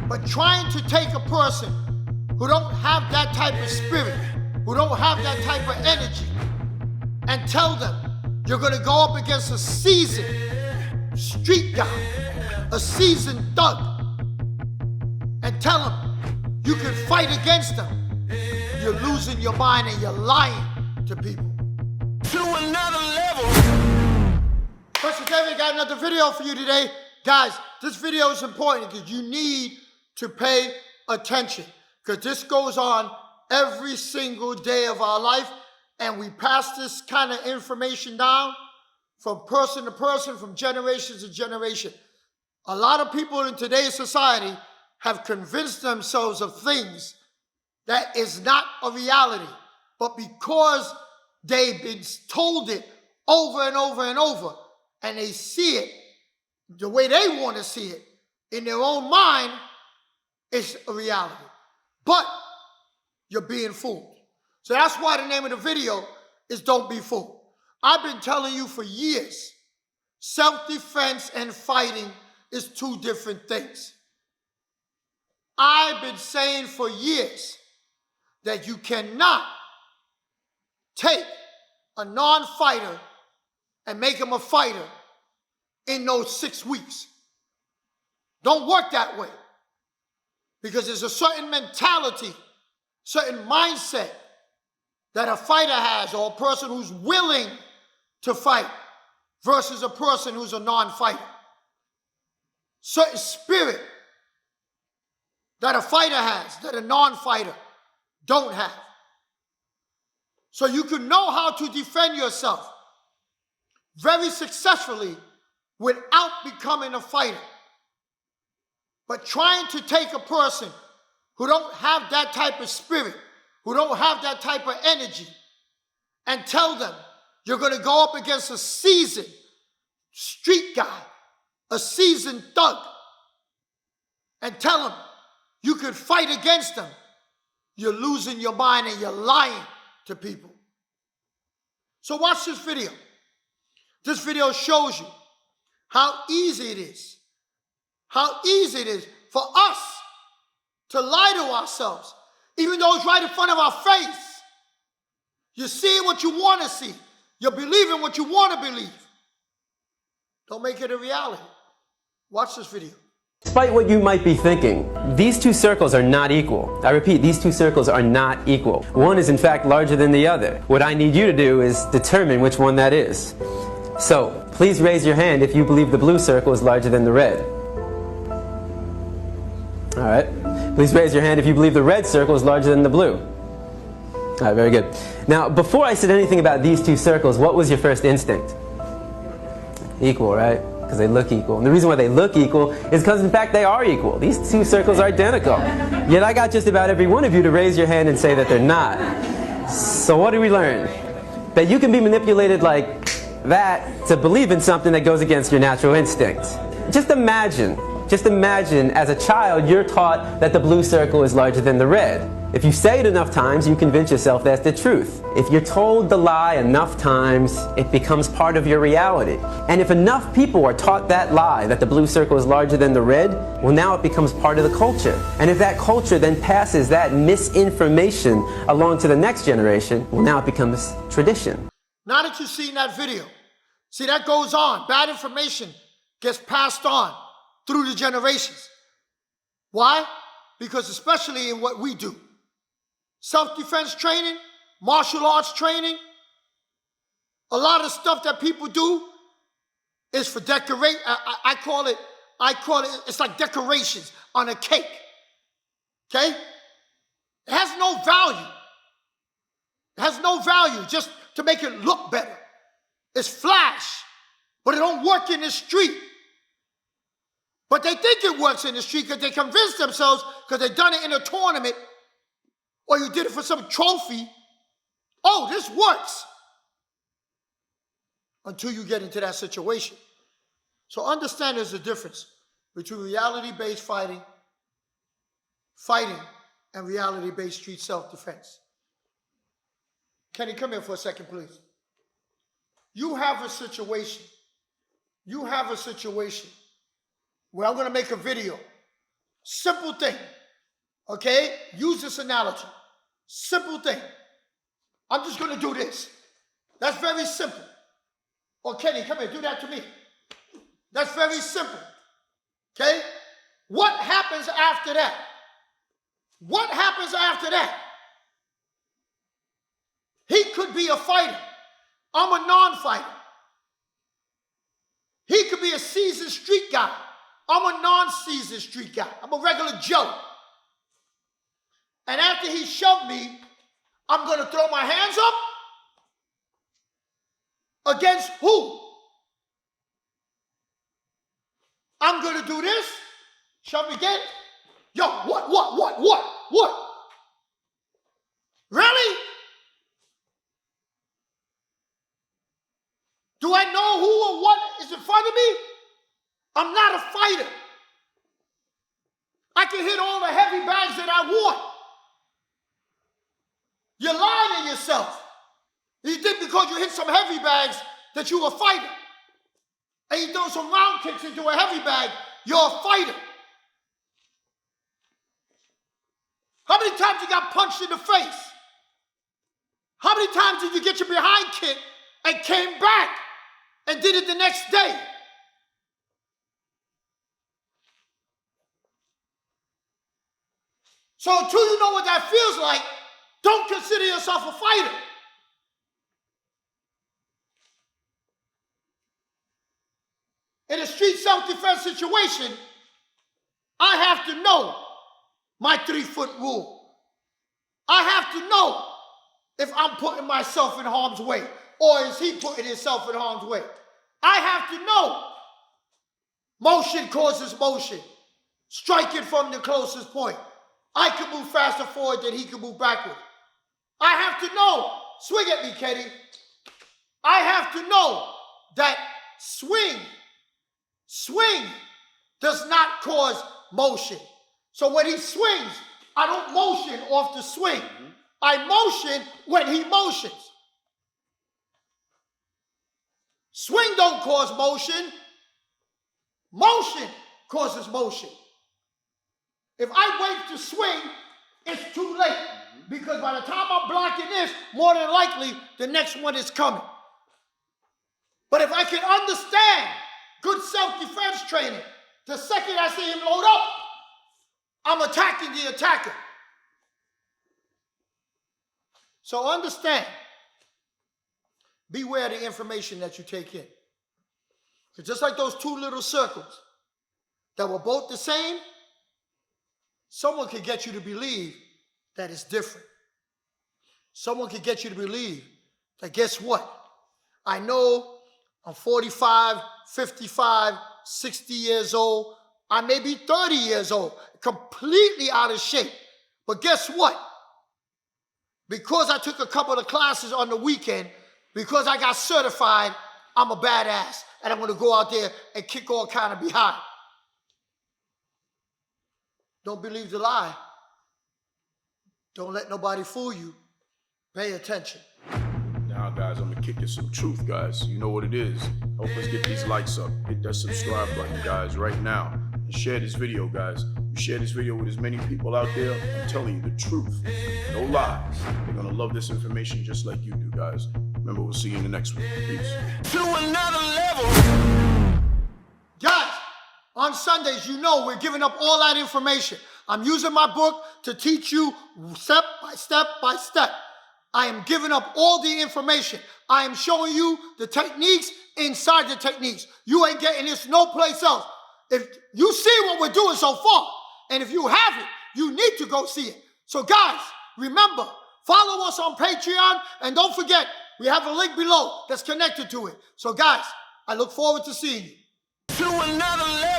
But trying to take a person who don't have that type of spirit, who don't have that type of energy, and tell them you're gonna go up against a seasoned street guy, a seasoned thug, and tell them you can fight against them, you're losing your mind and you're lying to people. To another level. Professor David got another video for you today. Guys, this video is important because you need to pay attention, because this goes on every single day of our life, and we pass this kind of information down from person to person, from generation to generation. A lot of people in today's society have convinced themselves of things that is not a reality, but because they've been told it over and over and over, and they see it the way they want to see it in their own mind, it's a reality. But you're being fooled. So that's why the name of the video is Don't Be Fooled. I've been telling you for years, self-defense and fighting is two different things. I've been saying for years that you cannot take a non-fighter and make him a fighter in those 6 weeks. Don't work that way. Because there's a certain mentality, certain mindset that a fighter has, or a person who's willing to fight versus a person who's a non-fighter. Certain spirit that a fighter has that a non-fighter don't have. So you can know how to defend yourself very successfully without becoming a fighter. But trying to take a person who don't have that type of spirit, who don't have that type of energy, and tell them you're going to go up against a seasoned street guy, a seasoned thug, and tell them you can fight against them, you're losing your mind and you're lying to people. So watch this video. This video shows you how easy it is. How easy it is for us to lie to ourselves, even though it's right in front of our face. You're seeing what you want to see. You're believing what you want to believe. Don't make it a reality. Watch this video. Despite what you might be thinking, these two circles are not equal. I repeat, these two circles are not equal. One is in fact larger than the other. What I need you to do is determine which one that is. So, please raise your hand if you believe the blue circle is larger than the red. Alright. Please raise your hand if you believe the red circle is larger than the blue. Alright, very good. Now, before I said anything about these two circles, what was your first instinct? Equal, right? Because they look equal. And the reason why they look equal is because in fact they are equal. These two circles are identical. Yet I got just about every one of you to raise your hand and say that they're not. So what did we learn? That you can be manipulated like that to believe in something that goes against your natural instinct. Just imagine as a child you're taught that the blue circle is larger than the red. If you say it enough times, you convince yourself that's the truth. If you're told the lie enough times, it becomes part of your reality. And if enough people are taught that lie, that the blue circle is larger than the red, well, now it becomes part of the culture. And if that culture then passes that misinformation along to the next generation, well, now it becomes tradition. Now that you've seen that video, see, that goes on. Bad information gets passed on through the generations. Why? Because especially in what we do, self-defense training, martial arts training, a lot of stuff that people do is for decorate. I call it, it's like decorations on a cake, okay? It has no value. It has no value just to make it look better. It's flash, but it don't work in the street. But they think it works in the street because they convince themselves, because they've done it in a tournament, or you did it for some trophy. Oh, this works. Until you get into that situation. So understand there's a difference between reality-based fighting, and reality-based street self-defense. Kenny, come here for a second, please. You have a situation where I'm going to make a video Simple thing. Okay? Use this analogy. Simple thing. I'm just going to do this. That's very simple. Or Kenny, come here, do that to me. That's very simple. Okay? What happens after that? What happens after that? He could be a fighter. I'm a non-fighter. He could be a seasoned street guy. I'm a non-seasoned street guy. I'm a regular Joe. And after he shoved me, I'm going to throw my hands up against who? I'm going to do this. Shove me again. Yo, what? Really? Do I know who or what is in front of me? I'm not a fighter. I can hit all the heavy bags that I want. You're lying to yourself. You think because you hit some heavy bags that you're a fighter. And you throw some round kicks into a heavy bag, you're a fighter. How many times you got punched in the face? How many times did you get your behind kicked and came back and did it the next day? So until you know what that feels like, don't consider yourself a fighter. In a street self-defense situation, I have to know my 3-foot rule. I have to know if I'm putting myself in harm's way or is he putting himself in harm's way. I have to know motion causes motion. Strike it from the closest point. I can move faster forward than he can move backward. I have to know, swing at me, Kenny. I have to know that swing does not cause motion. So when he swings, I don't motion off the swing. I motion when he motions. Swing don't cause motion. Motion causes motion. If I wait to swing, it's too late. Because by the time I'm blocking this, more than likely, the next one is coming. But if I can understand good self-defense training, the second I see him load up, I'm attacking the attacker. So understand, beware the information that you take in. Because just like those two little circles that were both the same, someone could get you to believe that it's different. Someone could get you to believe that, guess what? I know I'm 45, 55, 60 years old. I may be 30 years old, completely out of shape. But guess what? Because I took a couple of classes on the weekend, because I got certified, I'm a badass. And I'm going to go out there and kick all kind of behind. Don't believe the lie. Don't let nobody fool you. Pay attention. Now, guys, I'm gonna kick you some truth, guys. You know what it is. Help us get these likes up. Hit that subscribe button, guys, right now. And share this video, guys. You share this video with as many people out there. I'm telling you the truth. No lies. They're gonna love this information just like you do, guys. Remember, we'll see you in the next one. Peace. To another level. Guys, on Sundays, you know we're giving up all that information. I'm using my book to teach you step by step by step. I am giving up all the information. I am showing you the techniques inside the techniques. You ain't getting this no place else. If you see what we're doing so far, and if you haven't, you need to go see it. So guys, remember, follow us on Patreon, and don't forget, we have a link below that's connected to it. So guys, I look forward to seeing you. To another level.